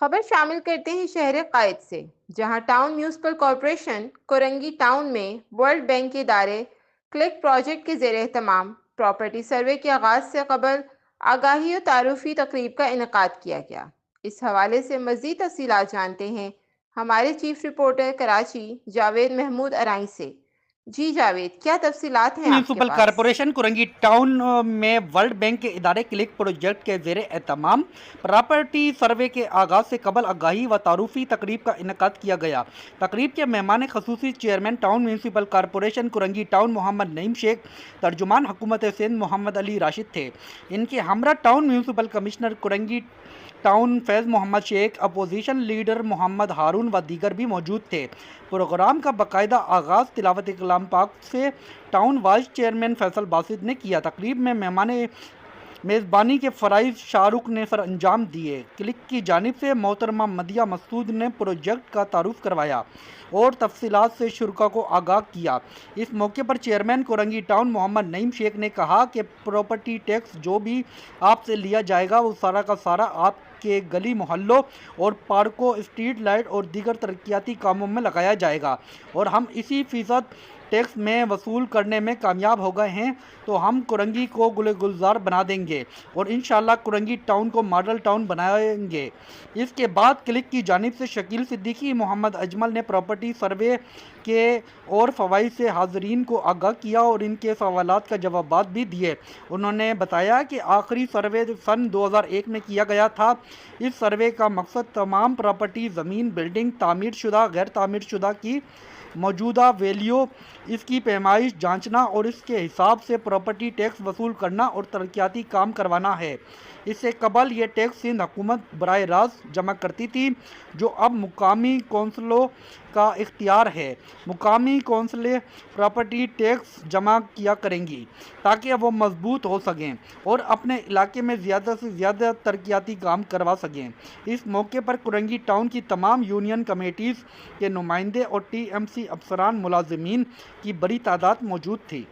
خبر شامل کرتے ہیں شہر قائد سے، جہاں town municipal corporation Korangi town میں ورلڈ بینک کے ادارے کلک پروجیکٹ کے زیر اہتمام پراپرٹی سروے کے آغاز سے قبل آگاہی و تعارفی تقریب کا انعقاد کیا گیا۔ اس حوالے سے مزید تفصیلات جانتے ہیں ہمارے چیف رپورٹر کراچی جاوید محمود ارائیں سے۔ جی جاوید، کیا تفصیلات ہیں آپ کے میونسپل پاس؟ کارپوریشن کورنگی ٹاؤن میں ورلڈ بینک کے ادارے کلک پروجیکٹ کے زیر اہتمام پراپرٹی سروے کے آغاز سے قبل آگاہی و تعارفی تقریب کا انعقاد کیا گیا۔ تقریب کے مہمان خصوصی chairman town municipal corporation Korangi town Muhammad Naeem Sheikh, ترجمان حکومت سندھ محمد علی راشد تھے۔ ان کے ہمراہ town municipal commissioner Korangi town Faiz Muhammad Sheikh, opposition leader محمد ہارون و دیگر بھی موجود تھے۔ پروگرام کا باقاعدہ آغاز تلاوت کلام پاک سے town vice chairman Faisal Basit نے کیا۔ تقریب میں مہمان میزبانی کے فرائض شاہ رخ نے سر انجام دیے۔ کلک کی جانب سے محترمہ مدیہ مسعود نے پروجیکٹ کا تعارف کروایا اور تفصیلات سے شرکاء کو آگاہ کیا۔ اس موقع پر چیئرمین کورنگی ٹاؤن محمد نعیم شیخ نے کہا کہ پراپرٹی ٹیکس جو بھی آپ سے لیا جائے گا وہ سارا کا سارا آپ کے گلی محلوں اور پارکوں، اسٹریٹ لائٹ اور دیگر ترقیاتی کاموں میں لگایا جائے گا، اور ہم اسی فیصد ٹیکس میں وصول کرنے میں کامیاب ہو گئے ہیں تو ہم کورنگی کو گل گلزار بنا دیں گے اور انشاءاللہ کورنگی ٹاؤن کو ماڈل ٹاؤن بنائیں گے۔ اس کے بعد کلک کی جانب سے شکیل صدیقی، محمد اجمل نے پراپرٹی سروے کے اور فوائد سے حاضرین کو آگاہ کیا اور ان کے سوالات کا جوابات بھی دیے۔ انہوں نے بتایا کہ آخری سروے سن 2001 میں کیا گیا تھا۔ اس سروے کا مقصد تمام پراپرٹی، زمین، بلڈنگ، تعمیر شدہ، غیر تعمیر شدہ کی موجودہ ویلیو، اس کی پیمائش جانچنا اور اس کے حساب سے پراپرٹی ٹیکس وصول کرنا اور ترقیاتی کام کروانا ہے۔ اس سے قبل یہ ٹیکس سندھ حکومت براہ راست جمع کرتی تھی، جو اب مقامی کونسلوں کا اختیار ہے۔ مقامی کونسلیں پراپرٹی ٹیکس جمع کیا کریں گی تاکہ وہ مضبوط ہو سکیں اور اپنے علاقے میں زیادہ سے زیادہ ترقیاتی کام کروا سکیں۔ اس موقع پر کورنگی ٹاؤن کی تمام یونین کمیٹیز کے نمائندے اور ٹی ایم سی افسران ملازمین کی بڑی تعداد موجود تھی۔